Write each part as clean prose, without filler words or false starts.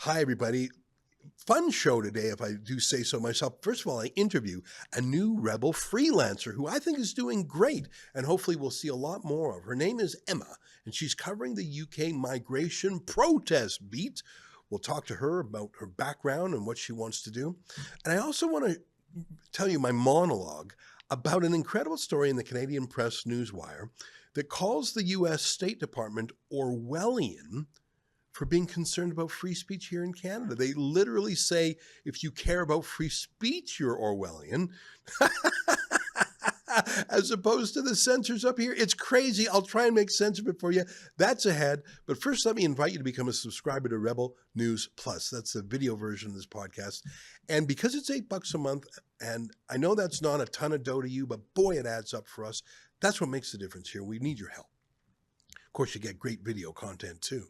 Hi, everybody. Fun show today, if I do say so myself. First of all, I interview a new Rebel freelancer who I think is doing great, and hopefully we'll see a lot more of. Her name is Emma, and she's covering the UK migration protest beat. We'll talk to her about her background and what she wants to do. And I also want to tell you my monologue about an incredible story in the Canadian Press Newswire that calls the US State Department Orwellian for being concerned about free speech here in Canada. They literally say, if you care about free speech, you're Orwellian, as opposed to the censors up here. It's crazy. I'll try and make sense of it for you. That's ahead. But first, let me invite you to become a subscriber to Rebel News Plus. That's the video version of this podcast. And because it's $8 a month, and I know that's not a ton of dough to you, but boy, it adds up for us. That's what makes the difference here. We need your help. Of course, you get great video content too.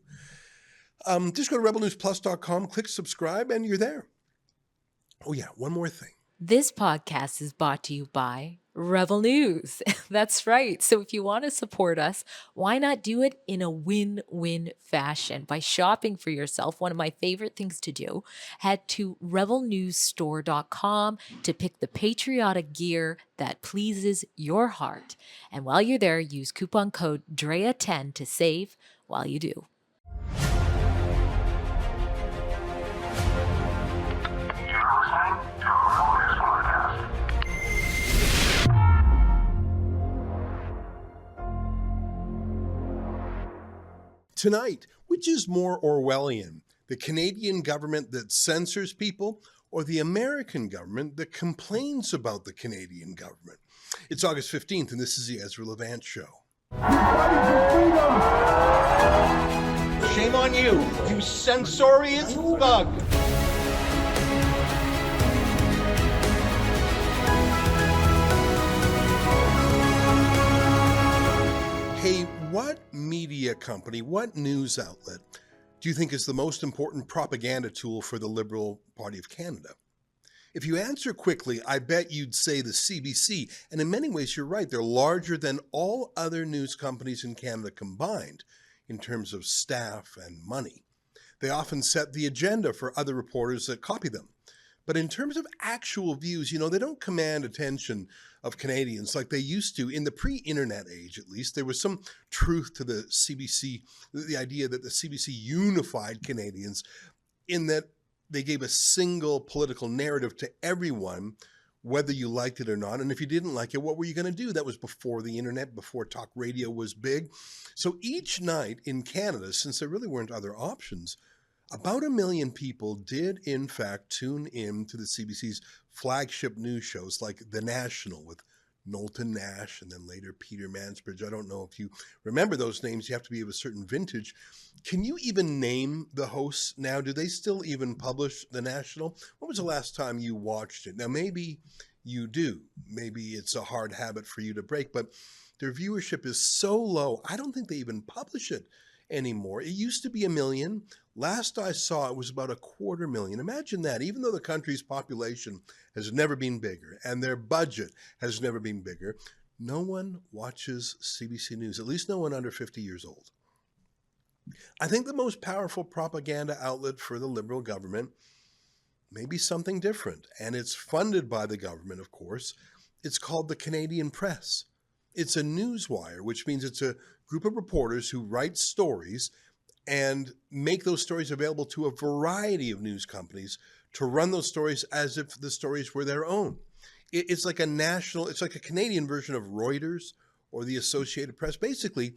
Just go to rebelnewsplus.com, click subscribe, and you're there. Oh yeah, one more thing. This podcast is brought to you by Rebel News. That's right. So if you want to support us, why not do it in a win-win fashion by shopping for yourself? One of my favorite things to do. Head to rebelnewsstore.com to pick the patriotic gear that pleases your heart. And while you're there, use coupon code DREA10 to save while you do. Tonight, which is more Orwellian, the Canadian government that censors people or the American government that complains about the Canadian government? It's August 15th, and this is the Ezra Levant Show. Shame on you, you censorious thug! Hey, what media company, what news outlet do you think is the most important propaganda tool for the Liberal Party of Canada? If you answer quickly, I bet you'd say the CBC, and in many ways you're right. They're larger than all other news companies in Canada combined in terms of staff and money. They often set the agenda for other reporters that copy them. But in terms of actual views, they don't command attention of Canadians like they used to in the pre-internet age, at least. There was some truth to the CBC, the idea that the CBC unified Canadians in that they gave a single political narrative to everyone, whether you liked it or not. And if you didn't like it, what were you going to do? That was before the internet, before talk radio was big. So each night in Canada, since there really weren't other options, about 1 million people did, in fact, tune in to the CBC's flagship news shows like The National with Knowlton Nash and then later Peter Mansbridge. I don't know if you remember those names. You have to be of a certain vintage. Can you even name the hosts now? Do they still even publish The National? When was the last time you watched it? Now, maybe you do. Maybe it's a hard habit for you to break, but their viewership is so low, I don't think they even publish it anymore. It used to be 1 million. Last I saw, it was about 250,000. Imagine that. Even though the country's population has never been bigger and their budget has never been bigger, no one watches CBC News, at least no one under 50 years old. I think the most powerful propaganda outlet for the Liberal government may be something different, and it's funded by the government, of course. It's called the Canadian Press. It's a newswire, which means it's a group of reporters who write stories and make those stories available to a variety of news companies to run those stories as if the stories were their own. It's like a Canadian version of Reuters or the Associated Press. Basically,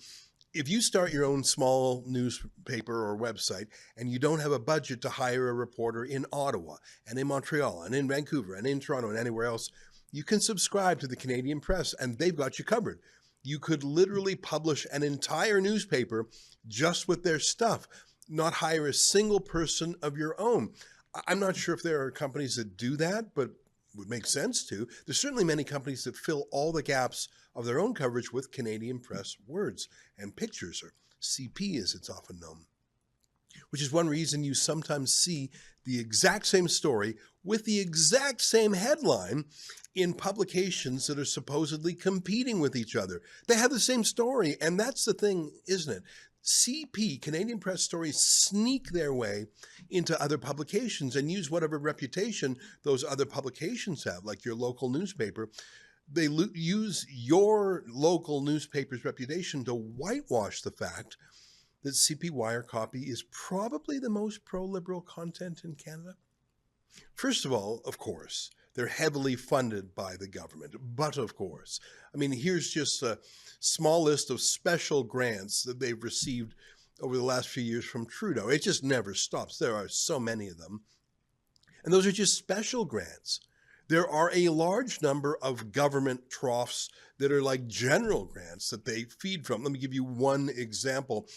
if you start your own small newspaper or website and you don't have a budget to hire a reporter in Ottawa and in Montreal and in Vancouver and in Toronto and anywhere else, you can subscribe to the Canadian Press and they've got you covered. You could literally publish an entire newspaper just with their stuff, not hire a single person of your own. I'm not sure if there are companies that do that, but would make sense to. There's certainly many companies that fill all the gaps of their own coverage with Canadian Press words and pictures, or CP as it's often known, which is one reason you sometimes see the exact same story with the exact same headline in publications that are supposedly competing with each other. They have the same story, and that's the thing, isn't it? CP, Canadian Press stories, sneak their way into other publications and use whatever reputation those other publications have, like your local newspaper. They use your local newspaper's reputation to whitewash the fact that CP Wire copy is probably the most pro-liberal content in Canada. First of all, of course, they're heavily funded by the government. But of course, I mean, here's just a small list of special grants that they've received over the last few years from Trudeau. It just never stops. There are so many of them. And those are just special grants. There are a large number of government troughs that are like general grants that they feed from. Let me give you one example.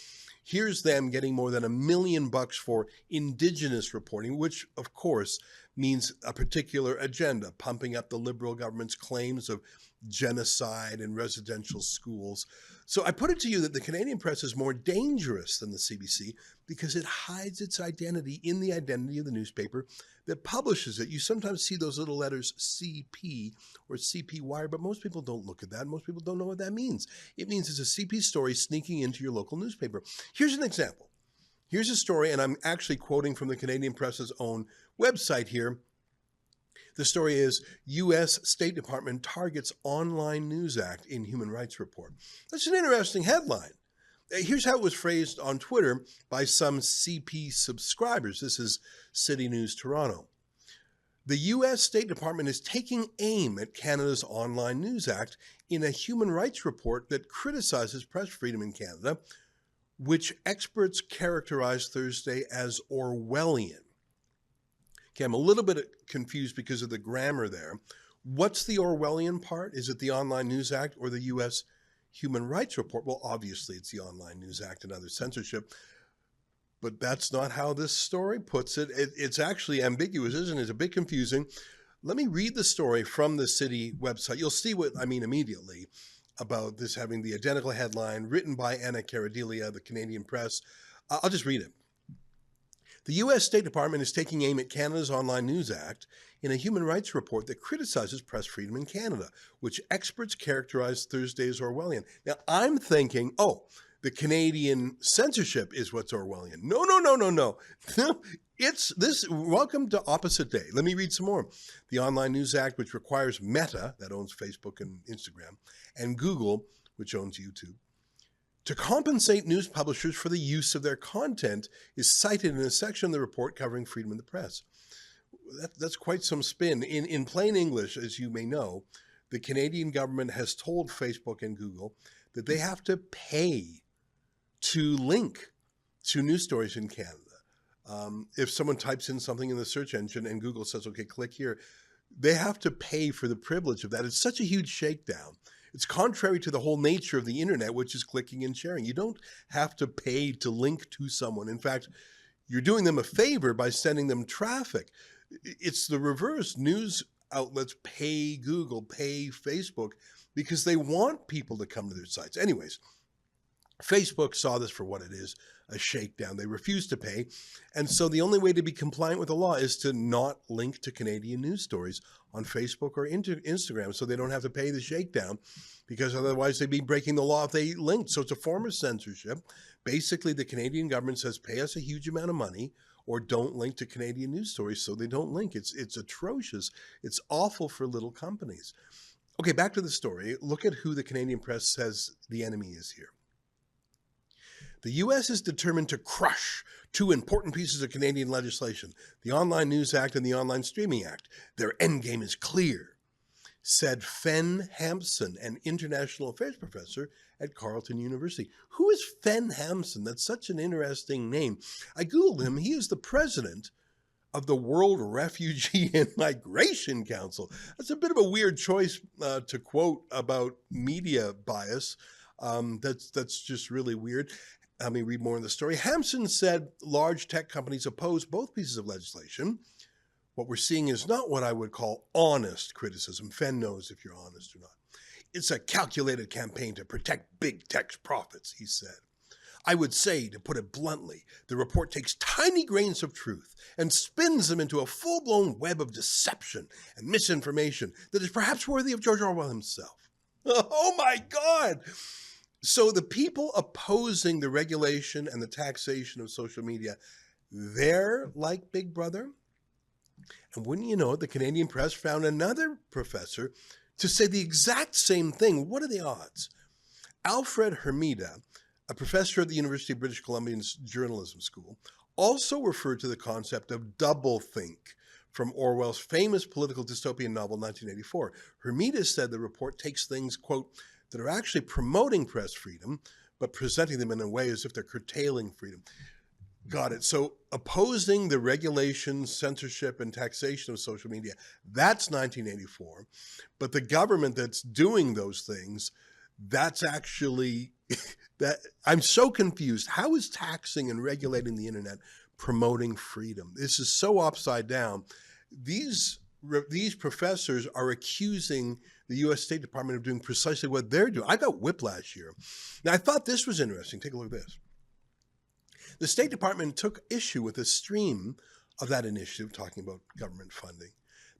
Here's them getting more than $1 million for Indigenous reporting, which of course means a particular agenda, pumping up the Liberal government's claims of genocide in residential schools. So I put it to you that the Canadian Press is more dangerous than the CBC because it hides its identity in the identity of the newspaper that publishes it. You sometimes see those little letters CP or CP Wire, but most people don't look at that. Most people don't know what that means. It means it's a CP story sneaking into your local newspaper. Here's an example. Here's a story, and I'm actually quoting from the Canadian Press's own website here. The story is, U.S. State Department targets Online News Act in Human Rights Report. That's an interesting headline. Here's how it was phrased on Twitter by some CP subscribers. This is City News Toronto. The U.S. State Department is taking aim at Canada's Online News Act in a human rights report that criticizes press freedom in Canada, which experts characterized Thursday as Orwellian. Okay, I'm a little bit confused because of the grammar there. What's the Orwellian part? Is it the Online News Act or the U.S. Human Rights Report? Well, obviously it's the Online News Act and other censorship, but that's not how this story puts it. It's actually ambiguous, isn't it? It's a bit confusing. Let me read the story from the City website. You'll see what I mean immediately about this having the identical headline written by Anna Karadilia, the Canadian Press. I'll just read it. The U.S. State Department is taking aim at Canada's Online News Act in a human rights report that criticizes press freedom in Canada, which experts characterize Thursday as Orwellian. Now, I'm thinking, oh, the Canadian censorship is what's Orwellian. No. It's this. Welcome to opposite day. Let me read some more. The Online News Act, which requires Meta, that owns Facebook and Instagram, and Google, which owns YouTube, to compensate news publishers for the use of their content, is cited in a section of the report covering freedom of the press. That's quite some spin. In plain English, as you may know, the Canadian government has told Facebook and Google that they have to pay to link to news stories in Canada. If someone types in something in the search engine and Google says, okay, click here, they have to pay for the privilege of that. It's such a huge shakedown. It's contrary to the whole nature of the internet, which is clicking and sharing. You don't have to pay to link to someone. In fact, you're doing them a favor by sending them traffic. It's the reverse. News outlets pay Google, pay Facebook, because they want people to come to their sites. Anyways, Facebook saw this for what it is, a shakedown. They refused to pay. And so the only way to be compliant with the law is to not link to Canadian news stories on Facebook or Instagram, so they don't have to pay the shakedown, because otherwise they'd be breaking the law if they linked. So it's a form of censorship. Basically, the Canadian government says, pay us a huge amount of money or don't link to Canadian news stories, so they don't link. It's atrocious. It's awful for little companies. Okay, back to the story. Look at who the Canadian Press says the enemy is here. The U.S. is determined to crush two important pieces of Canadian legislation, the Online News Act and the Online Streaming Act. Their endgame is clear, said Fen Hampson, an international affairs professor at Carleton University. Who is Fen Hampson? That's such an interesting name. I Googled him. He is the president of the World Refugee and Migration Council. That's a bit of a weird choice to quote about media bias. That's just really weird. Let me read more in the story. Hampson said large tech companies oppose both pieces of legislation. What we're seeing is not what I would call honest criticism. Fen knows if you're honest or not. It's a calculated campaign to protect big tech's profits, he said. I would say, to put it bluntly, the report takes tiny grains of truth and spins them into a full-blown web of deception and misinformation that is perhaps worthy of George Orwell himself. Oh my God! So the people opposing the regulation and the taxation of social media, they're like Big Brother. And wouldn't you know it, the Canadian press found another professor to say the exact same thing. What are the odds? Alfred Hermida, a professor at the University of British Columbia's Journalism School, also referred to the concept of doublethink from Orwell's famous political dystopian novel 1984. Hermida said the report takes things, quote, that are actually promoting press freedom, but presenting them in a way as if they're curtailing freedom. Got it. So opposing the regulation, censorship, and taxation of social media, that's 1984. But the government that's doing those things, that's actually, that I'm so confused. How is taxing and regulating the internet promoting freedom? This is so upside down. These professors are accusing the U.S. State Department of doing precisely what they're doing. I got whiplash here. Now, I thought this was interesting. Take a look at this. The State Department took issue with a stream of that initiative, talking about government funding,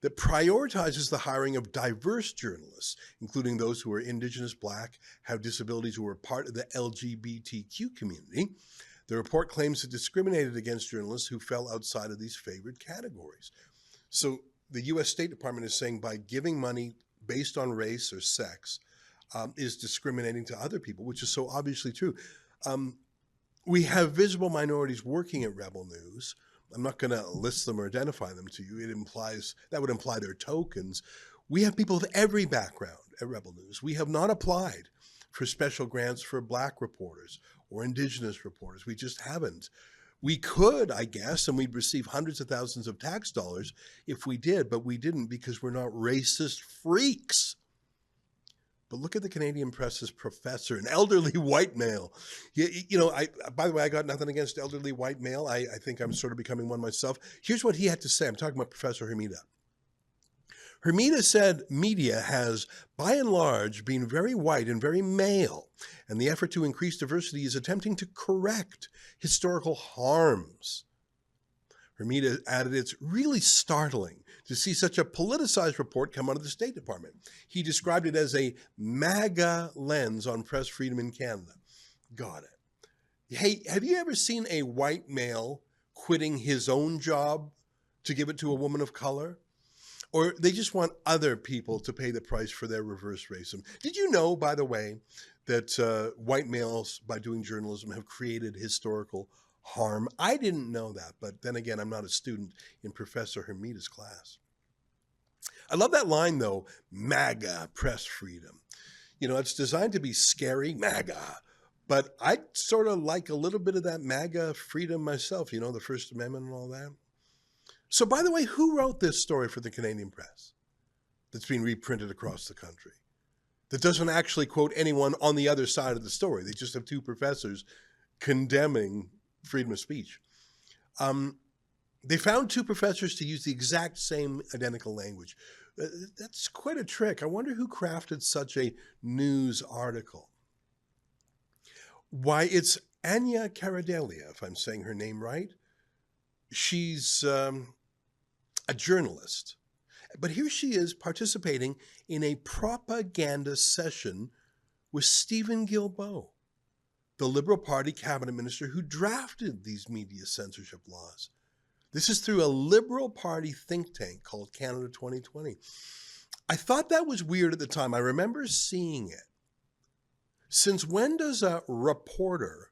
that prioritizes the hiring of diverse journalists, including those who are Indigenous, Black, have disabilities, who are part of the LGBTQ community. The report claims it discriminated against journalists who fell outside of these favored categories. So the U.S. State Department is saying by giving money based on race or sex is discriminating to other people, which is so obviously true. We have visible minorities working at Rebel News. I'm not going to list them or identify them to you. That would imply they're tokens. We have people of every background at Rebel News. We have not applied for special grants for Black reporters or Indigenous reporters. We just haven't. We could, I guess, and we'd receive hundreds of thousands of tax dollars if we did, but we didn't because we're not racist freaks. But look at the Canadian press's professor, an elderly white male. By the way, I got nothing against elderly white male. I think I'm sort of becoming one myself. Here's what he had to say. I'm talking about Professor Hermida. Hermida said media has, by and large, been very white and very male, and the effort to increase diversity is attempting to correct historical harms. Hermida added, it's really startling to see such a politicized report come out of the State Department. He described it as a MAGA lens on press freedom in Canada. Got it. Hey, have you ever seen a white male quitting his own job to give it to a woman of color? Or they just want other people to pay the price for their reverse racism. Did you know, by the way, that white males, by doing journalism, have created historical harm? I didn't know that, but then again, I'm not a student in Professor Hermida's class. I love that line, though, MAGA, press freedom. You know, it's designed to be scary, MAGA, but I sort of like a little bit of that MAGA freedom myself, you know, the First Amendment and all that. So, by the way, who wrote this story for the Canadian press that's being reprinted across the country? That doesn't actually quote anyone on the other side of the story. They just have two professors condemning freedom of speech. They found two professors to use the exact same identical language. That's quite a trick. I wonder who crafted such a news article. Why, it's Anya Caradelia, if I'm saying her name right. She's a journalist. But here she is participating in a propaganda session with Stephen Guilbeault, the Liberal Party cabinet minister who drafted these media censorship laws. This is through a Liberal Party think tank called Canada 2020. I thought that was weird at the time. I remember seeing it. Since when does a reporter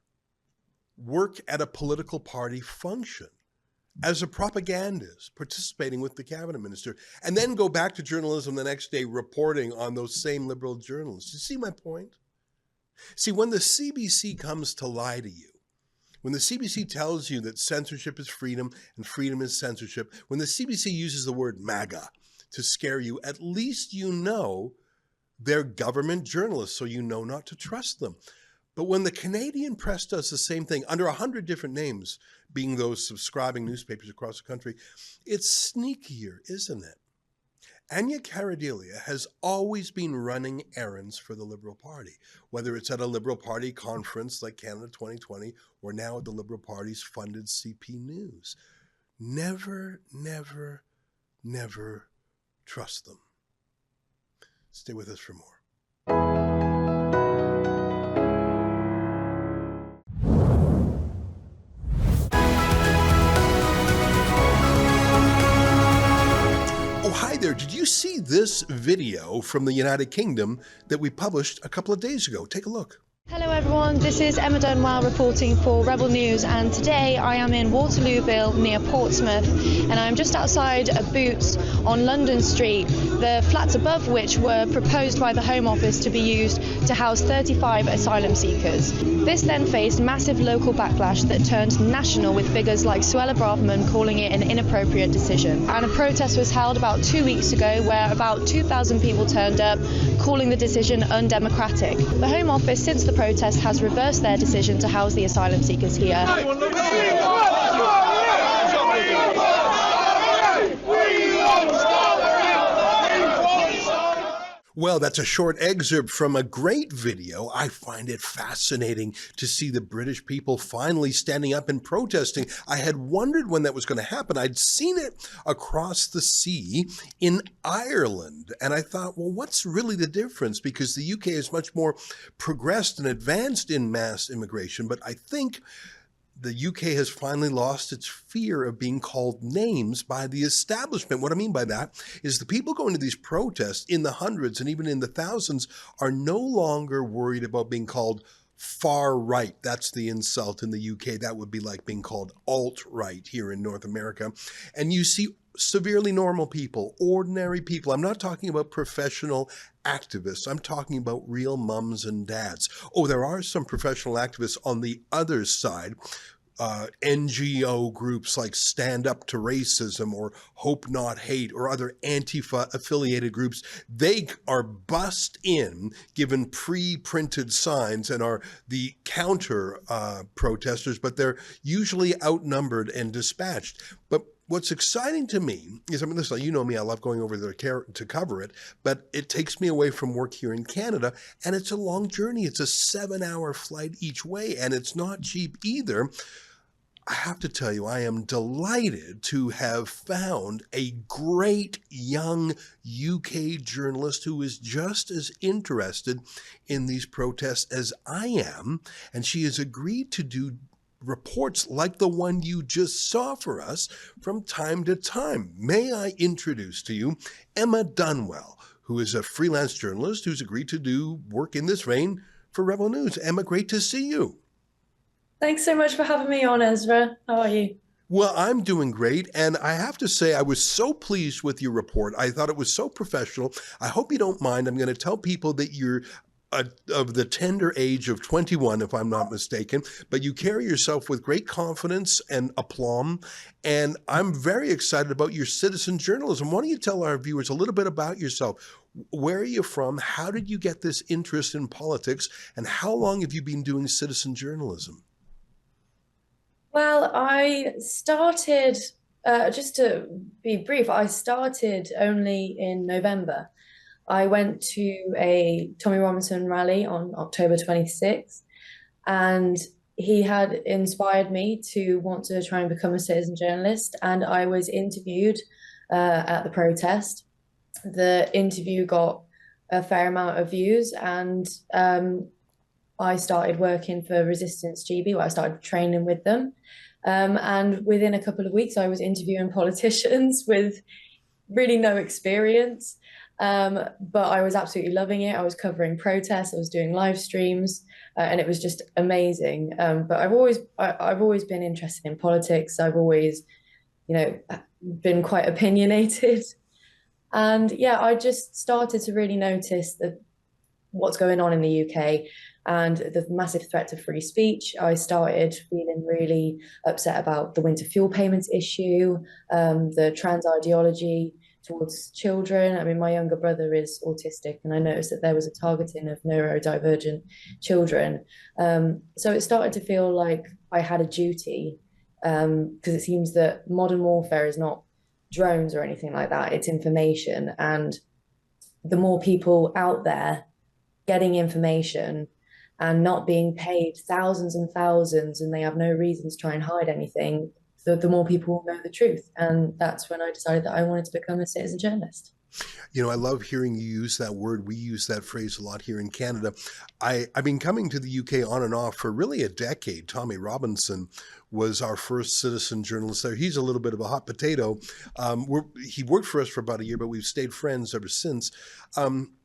work at a political party function as a propagandist participating with the cabinet minister and then go back to journalism the next day reporting on those same liberal journalists? You see my point? See, when the CBC comes to lie to you, when the CBC tells you that censorship is freedom and freedom is censorship, when the CBC uses the word MAGA to scare you, at least you know they're government journalists, so you know not to trust them. But when the Canadian press does the same thing under 100 different names, being those subscribing newspapers across the country, it's sneakier, isn't it? Anya Caradelia has always been running errands for the Liberal Party, whether it's at a Liberal Party conference like Canada 2020 or now at the Liberal Party's funded CP News. Never, never, never trust them. Stay with us for more. there, did you see this video from the United Kingdom that we published a couple of days ago? Take a look. Hello everyone, this is Emma Dunwell reporting for Rebel News, and today I am in Waterlooville near Portsmouth, and I'm just outside a Boots on London Street, the flats above which were proposed by the Home Office to be used to house 35 asylum seekers. This then faced massive local backlash that turned national, with figures like Suella Braverman calling it an inappropriate decision. And a protest was held about 2 weeks ago where about 2,000 people turned up, calling the decision undemocratic. The Home Office, since the protest, has reversed their decision to house the asylum seekers here. Well, that's a short excerpt from a great video. I find it fascinating to see the British people finally standing up and protesting. I had wondered when that was going to happen. I'd seen it across the sea in Ireland, and I thought, well, what's really the difference? Because the UK is much more progressed and advanced in mass immigration, but I think the UK has finally lost its fear of being called names by the establishment. What I mean by that is the people going to these protests in the hundreds and even in the thousands are no longer worried about being called far right. That's the insult in the UK. That would be like being called alt-right here in North America. And you see severely normal people, ordinary people. I'm not talking about professional activists. I'm talking about real mums and dads. Oh, there are some professional activists on the other side. NGO groups like Stand Up to Racism or Hope Not Hate or other Antifa affiliated groups, they are bussed in, given pre-printed signs, and are the counter protesters, but they're usually outnumbered and dispatched. But what's exciting to me is, I mean, listen, you know me, I love going over there to cover it, but it takes me away from work here in Canada, and it's a long journey. It's a 7-hour flight each way, and it's not cheap either. I have to tell you, I am delighted to have found a great young UK journalist who is just as interested in these protests as I am, and she has agreed to do reports like the one you just saw for us from time to time. May I introduce to you Emma Dunwell, who is a freelance journalist who's agreed to do work in this vein for Rebel News. Emma, great to see you. Thanks so much for having me on, Ezra. How are you? Well, I'm doing great, and I have to say I was so pleased with your report. I thought it was so professional. I hope you don't mind. I'm going to tell people that you're of the tender age of 21, if I'm not mistaken, but you carry yourself with great confidence and aplomb, and I'm very excited about your citizen journalism. Why don't you tell our viewers a little bit about yourself? Where are you from? How did you get this interest in politics, and how long have you been doing citizen journalism? Well, I started, just to be brief, I started only in November. I went to a Tommy Robinson rally on October 26th, and he had inspired me to want to try and become a citizen journalist, and I was interviewed at the protest. The interview got a fair amount of views, and I started working for Resistance GB, where I started training with them. And within a couple of weeks, I was interviewing politicians with really no experience. But I was absolutely loving it. I was covering protests, I was doing live streams, and it was just amazing. But I've always been interested in politics. I've always, been quite opinionated. And yeah, I just started to really notice what's going on in the UK and the massive threat to free speech. I started feeling really upset about the winter fuel payments issue, the trans ideology towards children. I mean, my younger brother is autistic, and I noticed that there was a targeting of neurodivergent children. So it started to feel like I had a duty, because it seems that modern warfare is not drones or anything like that, it's information. And the more people out there getting information and not being paid thousands and thousands, and they have no reason to try and hide anything, the more people will know the truth. And that's when I decided that I wanted to become a citizen journalist. You know, I love hearing you use that word. We use that phrase a lot here in Canada. I've been coming to the UK on and off for really a decade. Tommy Robinson was our first citizen journalist there. He's a little bit of a hot potato. He worked for us for about a year, but we've stayed friends ever since.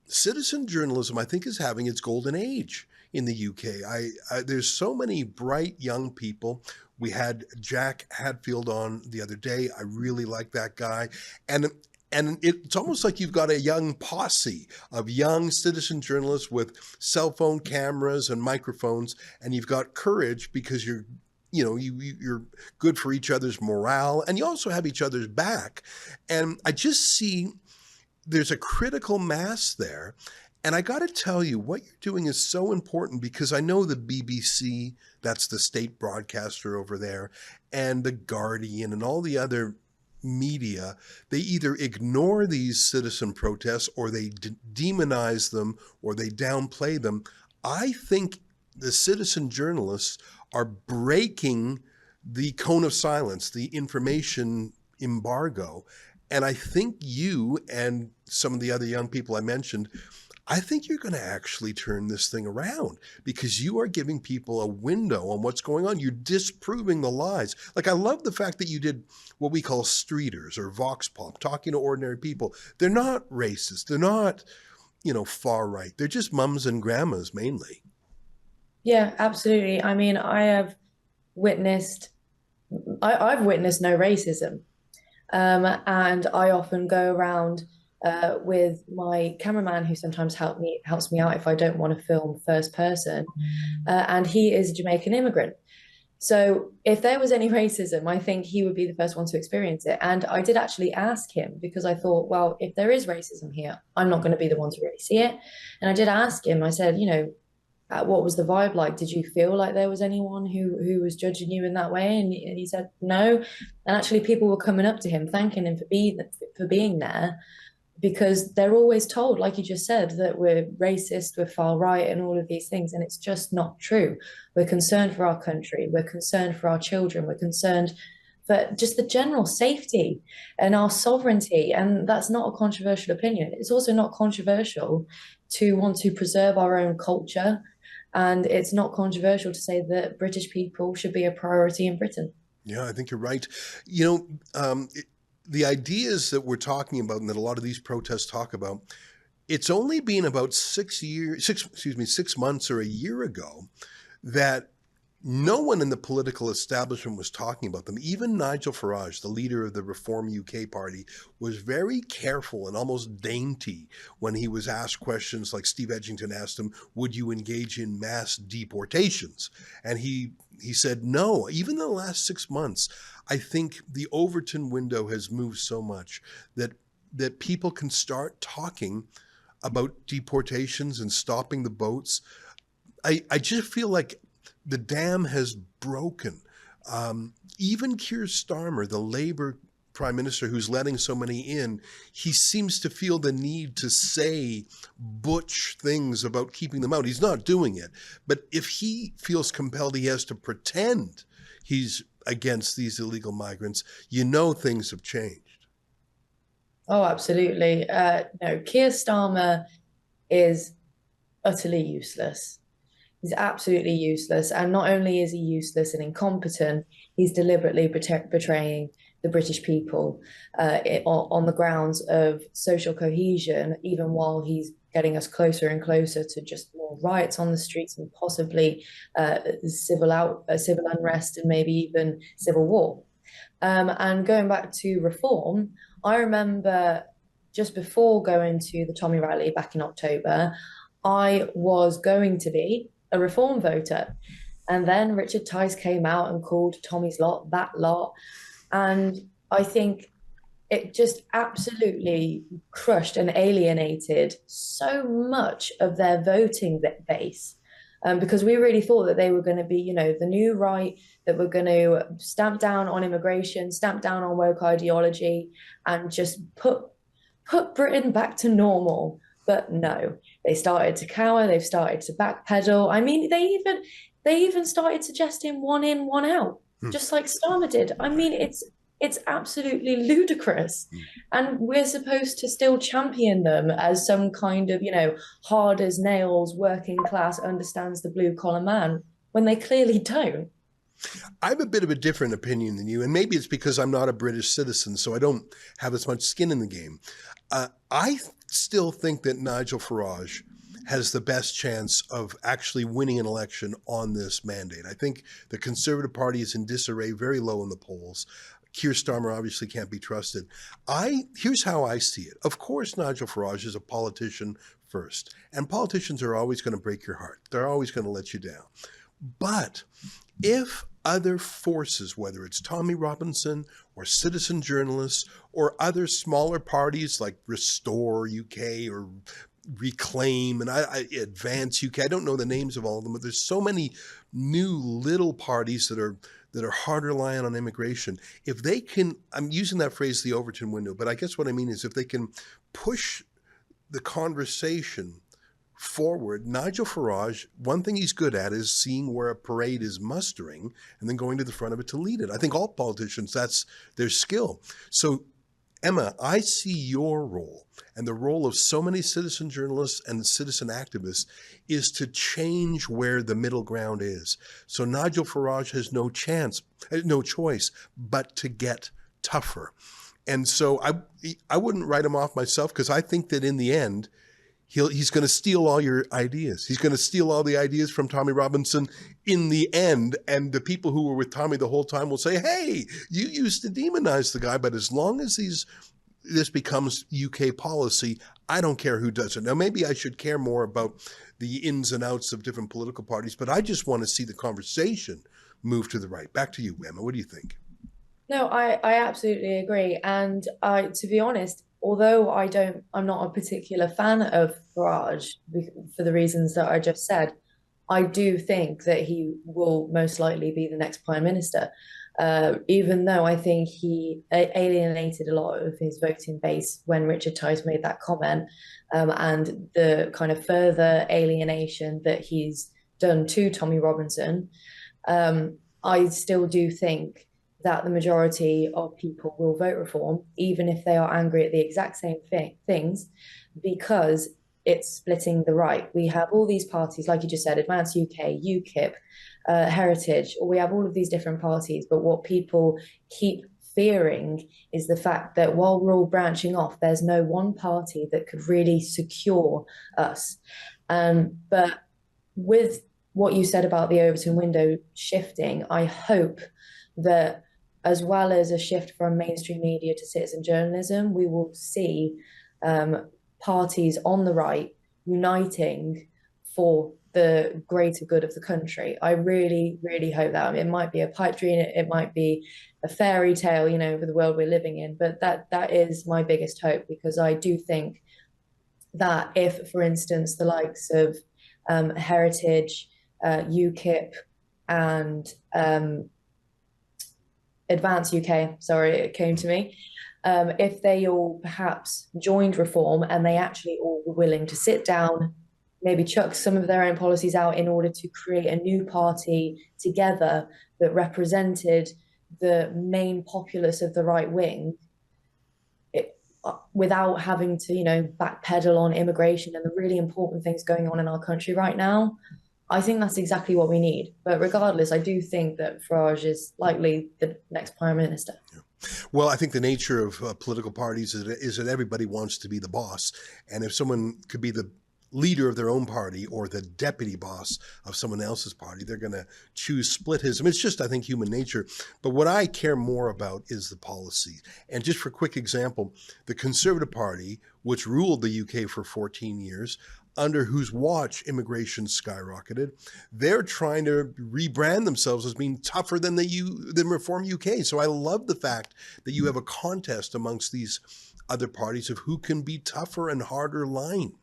Citizen journalism, I think, is having its golden age in the UK. There's so many bright young people. We had Jack Hadfield on the other day. I really like that guy. And it's almost like you've got a young posse of young citizen journalists with cell phone cameras and microphones, and you've got courage because you're good for each other's morale, and you also have each other's back. And I just see there's a critical mass there. And I got to tell you, what you're doing is so important, because I know the BBC, that's the state broadcaster over there, and the Guardian and all the other media, they either ignore these citizen protests or they demonize them or they downplay them. I think the citizen journalists are breaking the cone of silence, the information embargo. And I think you and some of the other young people I mentioned, I think you're going to actually turn this thing around, because you are giving people a window on what's going on. You're disproving the lies. Like, I love the fact that you did what we call streeters or vox pop, talking to ordinary people. They're not racist. They're not, far right. They're just mums and grandmas mainly. Yeah, absolutely. I mean, I've witnessed no racism. And I often go around with my cameraman, who sometimes helps me out if I don't want to film first person, and he is a Jamaican immigrant. So if there was any racism, I think he would be the first one to experience it. And I did actually ask him, because I thought, well, if there is racism here, I'm not going to be the one to really see it. And I did ask him. I said, what was the vibe like? Did you feel like there was anyone who was judging you in that way? And he said no. And actually, people were coming up to him, thanking him for being there, because they're always told, like you just said, that we're racist, we're far right, and all of these things. And it's just not true. We're concerned for our country. We're concerned for our children. We're concerned for just the general safety and our sovereignty. And that's not a controversial opinion. It's also not controversial to want to preserve our own culture. And it's not controversial to say that British people should be a priority in Britain. Yeah, I think you're right. The ideas that we're talking about and that a lot of these protests talk about, it's only been about 6 months or a year ago that no one in the political establishment was talking about them. Even Nigel Farage, the leader of the Reform UK party, was very careful and almost dainty when he was asked questions like Steve Edgington asked him, would you engage in mass deportations? And he said no. Even in the last 6 months, I think the Overton window has moved so much that people can start talking about deportations and stopping the boats. I just feel like the dam has broken. Even Keir Starmer, the Labour Prime Minister who's letting so many in, he seems to feel the need to say butch things about keeping them out. He's not doing it. But if he feels compelled, he has to pretend he's against these illegal migrants, things have changed. Oh, absolutely. No, Keir Starmer is utterly useless. He's absolutely useless. And not only is he useless and incompetent, he's deliberately betraying the British people on the grounds of social cohesion, even while he's getting us closer and closer to just more riots on the streets and possibly civil unrest and maybe even civil war. And going back to reform, I remember just before going to the Tommy rally back in October, I was going to be a reform voter. And then Richard Tice came out and called Tommy's lot that lot. And I think it just absolutely crushed and alienated so much of their voting base, because we really thought that they were going to be, the new right, that were going to stamp down on immigration, stamp down on woke ideology, and just put Britain back to normal. But no, they started to cower. They've started to backpedal. I mean, they even started suggesting one in, one out, just like Starmer did. I mean, It's absolutely ludicrous. And we're supposed to still champion them as some kind of, hard as nails, working class, understands the blue collar man, when they clearly don't. I have a bit of a different opinion than you, and maybe it's because I'm not a British citizen, so I don't have as much skin in the game. I still think that Nigel Farage has the best chance of actually winning an election on this mandate. I think the Conservative Party is in disarray, very low in the polls. Keir Starmer obviously can't be trusted. Here's how I see it. Of course, Nigel Farage is a politician first, and politicians are always going to break your heart. They're always going to let you down. But if other forces, whether it's Tommy Robinson or citizen journalists or other smaller parties like Restore UK or Reclaim and Advance UK, I don't know the names of all of them, but there's so many new little parties that are hard reliant on immigration. If they can, I'm using that phrase, the Overton window, but I guess what I mean is if they can push the conversation forward, Nigel Farage, one thing he's good at is seeing where a parade is mustering and then going to the front of it to lead it. I think all politicians, that's their skill. So, Emma, I see your role and the role of so many citizen journalists and citizen activists is to change where the middle ground is. So Nigel Farage has no choice but to get tougher. And so I wouldn't write him off myself, because I think that in the end, he's going to steal all your ideas. He's going to steal all the ideas from Tommy Robinson in the end. And the people who were with Tommy the whole time will say, hey, you used to demonize the guy, but as long as this becomes UK policy, I don't care who does it. Now, maybe I should care more about the ins and outs of different political parties, but I just want to see the conversation move to the right. Back to you, Emma. What do you think? No, I absolutely agree. And to be honest, although I'm not a particular fan of Farage for the reasons that I just said, I do think that he will most likely be the next Prime Minister. Even though I think he alienated a lot of his voting base when Richard Tice made that comment, and the kind of further alienation that he's done to Tommy Robinson, I still do think that the majority of people will vote reform, even if they are angry at the exact same things, because it's splitting the right. We have all these parties, like you just said, Advance UK, UKIP, Heritage, or we have all of these different parties. But what people keep fearing is the fact that while we're all branching off, there's no one party that could really secure us. But with what you said about the Overton window shifting, I hope that as well as a shift from mainstream media to citizen journalism, we will see parties on the right uniting for the greater good of the country. I really, really hope that. It might be a pipe dream, it might be a fairy tale, for the world we're living in, but that is my biggest hope, because I do think that if, for instance, the likes of Heritage, UKIP, and Advance UK, sorry, it came to me. If they all perhaps joined reform and they actually all were willing to sit down, maybe chuck some of their own policies out in order to create a new party together that represented the main populace of the right wing, without having to, backpedal on immigration and the really important things going on in our country right now, I think that's exactly what we need. But regardless, I do think that Farage is likely the next Prime Minister. Yeah. Well, I think the nature of political parties is that everybody wants to be the boss. And if someone could be the leader of their own party or the deputy boss of someone else's party, they're going to choose splitism. It's just, I think, human nature. But what I care more about is the policy. And just for a quick example, the Conservative Party, which ruled the UK for 14 years, under whose watch immigration skyrocketed, they're trying to rebrand themselves as being tougher than Reform UK. So I love the fact that you have a contest amongst these other parties of who can be tougher and harder line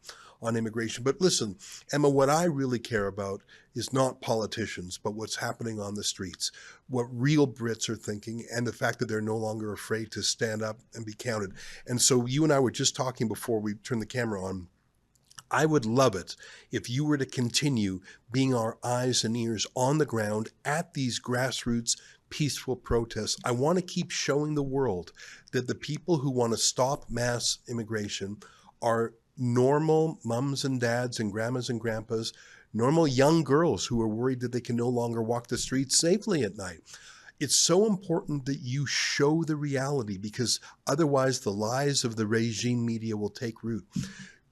on immigration. But listen, Emma, what I really care about is not politicians, but what's happening on the streets, what real Brits are thinking, and the fact that they're no longer afraid to stand up and be counted. And so you and I were just talking before we turned the camera on. I would love it if you were to continue being our eyes and ears on the ground at these grassroots peaceful protests. I want to keep showing the world that the people who want to stop mass immigration are normal mums and dads and grandmas and grandpas, normal young girls who are worried that they can no longer walk the streets safely at night. It's so important that you show the reality, because otherwise the lies of the regime media will take root.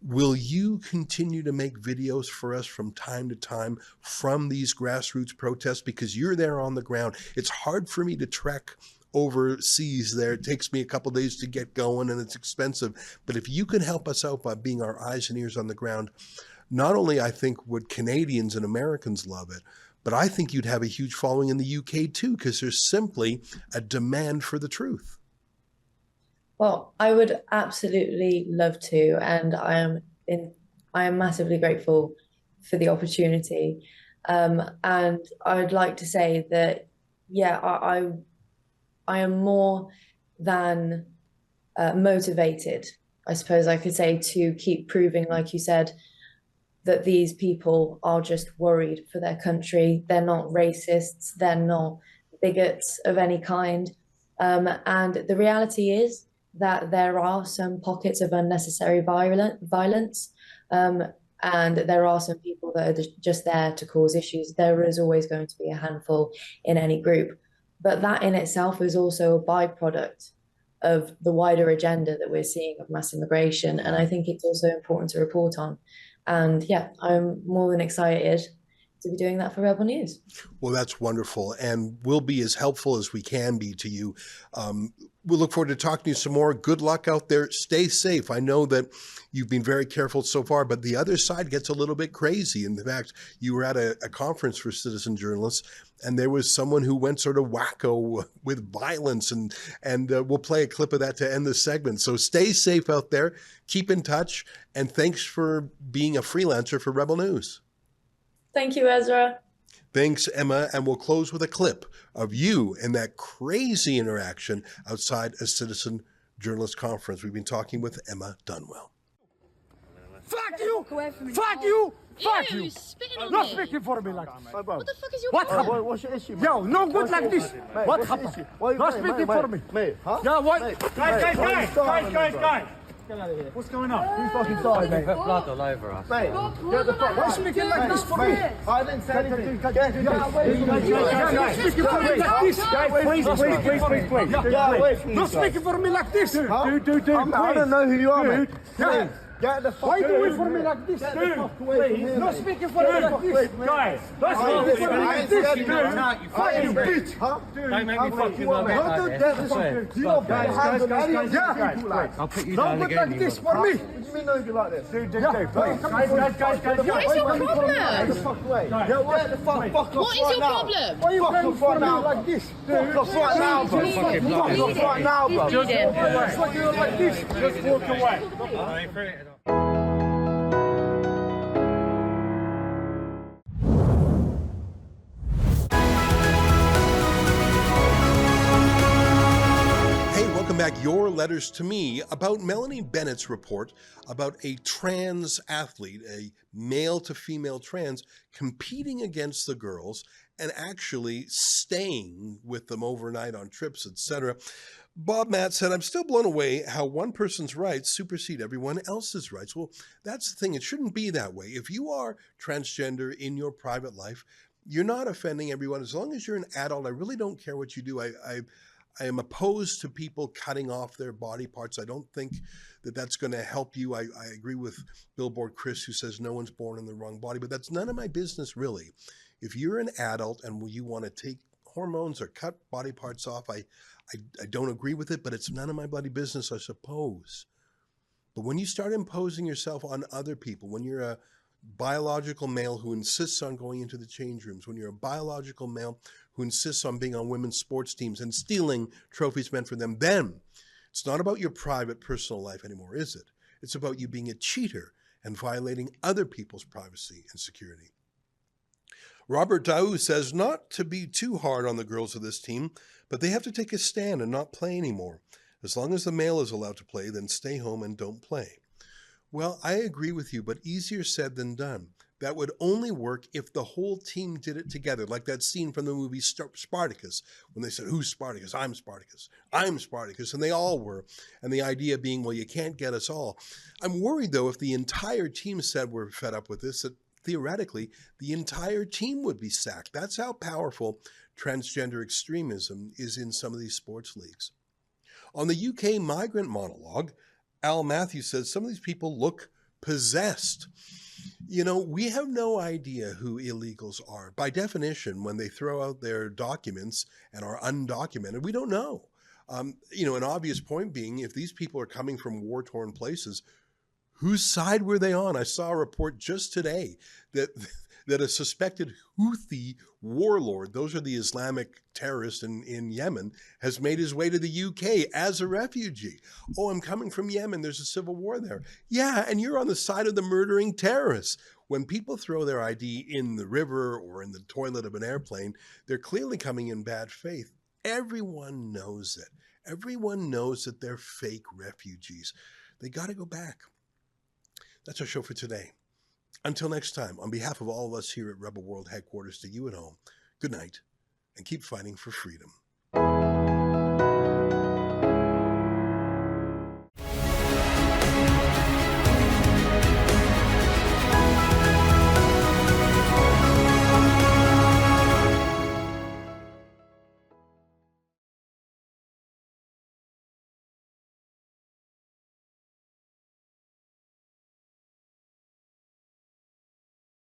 Will you continue to make videos for us from time to time from these grassroots protests? Because you're there on the ground. It's hard for me to trek overseas there. It takes me a couple days to get going and it's expensive. But if you can help us out by being our eyes and ears on the ground, not only I think would Canadians and Americans love it, but I think you'd have a huge following in the UK too, because there's simply a demand for the truth. Well, I would absolutely love to, and I am massively grateful for the opportunity. And I would like to say that, yeah, I am more than motivated, I suppose I could say, to keep proving, like you said, that these people are just worried for their country. They're not racists. They're not bigots of any kind. And the reality is that there are some pockets of unnecessary violence, and there are some people that are just there to cause issues. There is always going to be a handful in any group. But that in itself is also a byproduct of the wider agenda that we're seeing of mass immigration. And I think it's also important to report on. And yeah, I'm more than excited to be doing that for Rebel News. Well, that's wonderful. And we'll be as helpful as we can be to you. We'll look forward to talking to you some more. Good luck out there. Stay safe. I know that you've been very careful so far, but the other side gets a little bit crazy. In fact, you were at a conference for citizen journalists, and there was someone who went sort of wacko with violence, and we'll play a clip of that to end the segment. So stay safe out there. Keep in touch. And thanks for being a freelancer for Rebel News. Thank you, Ezra. Thanks, Emma. And we'll close with a clip of you in that crazy interaction outside a citizen journalist conference. We've been talking with Emma Dunwell. Fuck you! Fuck you! Fuck you! Not speaking for me like this. What the fuck is your problem? What's your issue? Yo, no good like this. What happened? Not speaking for me. Mate, huh? Yeah, what? Guys. Get out of here. What's going on? You fucking sorry, mate. Put blood all over us. Mate, Get the fuck. Why are you speaking like this for me? I didn't say anything. Guys, speaking for me like this. Please. Not speaking for me like this. Dude. I don't know who you are, mate. Dude. Get the fuck Why away. do it for me like this, dude? Not speaking for me like this, guys. Not speaking for me like this, dude. Fucking bitch, huh? Don't make me fucking love it Don't do like that. this. You're guys. Yeah. I'll put you down Don't again. like this for me. What do you mean don't do like this? Dude. Guys. What is your problem? Get the fuck away. Get the fuck off What is your problem? Why are you going for me like this, dude? Fuck off right now, bro. Fuck off right now, bro. Just walk away. Like this. Just walk away. Back your letters to me about Melanie Bennett's report about a trans athlete, a male to female trans, competing against the girls and actually staying with them overnight on trips, etc. Bob Matt said, I'm still blown away how one person's rights supersede everyone else's rights. Well, that's the thing. It shouldn't be that way. If you are transgender in your private life, you're not offending everyone. As long as you're an adult, I really don't care what you do. I am opposed to people cutting off their body parts. I don't think that that's going to help you. I agree with Billboard Chris, who says no one's born in the wrong body, but that's none of my business, really. If you're an adult and you want to take hormones or cut body parts off, I don't agree with it, but it's none of my bloody business, I suppose. But when you start imposing yourself on other people, when you're a biological male who insists on going into the change rooms, when you're a biological male who insists on being on women's sports teams and stealing trophies meant for them, then it's not about your private personal life anymore, is it? It's about you being a cheater and violating other people's privacy and security. Robert Daou says not to be too hard on the girls of this team, but they have to take a stand and not play anymore. As long as the male is allowed to play, then stay home and don't play. Well, I agree with you, but easier said than done. that would only work if the whole team did it together, like that scene from the movie Spartacus, when they said, who's Spartacus? I'm Spartacus. I'm Spartacus. And they all were. And the idea being, well, you can't get us all. I'm worried, though, if the entire team said we're fed up with this, that theoretically, the entire team would be sacked. That's how powerful transgender extremism is in some of these sports leagues. On the UK migrant monologue, Al Matthews says some of these people look possessed. You know, we have no idea who illegals are. By definition, when they throw out their documents and are undocumented, we don't know. You know, an obvious point being, if these people are coming from war-torn places, whose side were they on? I saw a report just today that a suspected Houthi warlord, those are the Islamic terrorists in Yemen, has made his way to the UK as a refugee. Oh, I'm coming from Yemen. There's a civil war there. Yeah, and you're on the side of the murdering terrorists. When people throw their ID in the river or in the toilet of an airplane, they're clearly coming in bad faith. Everyone knows it. Everyone knows that they're fake refugees. They got to go back. That's our show for today. Until next time, on behalf of all of us here at Rebel World Headquarters, to you at home, good night, and keep fighting for freedom.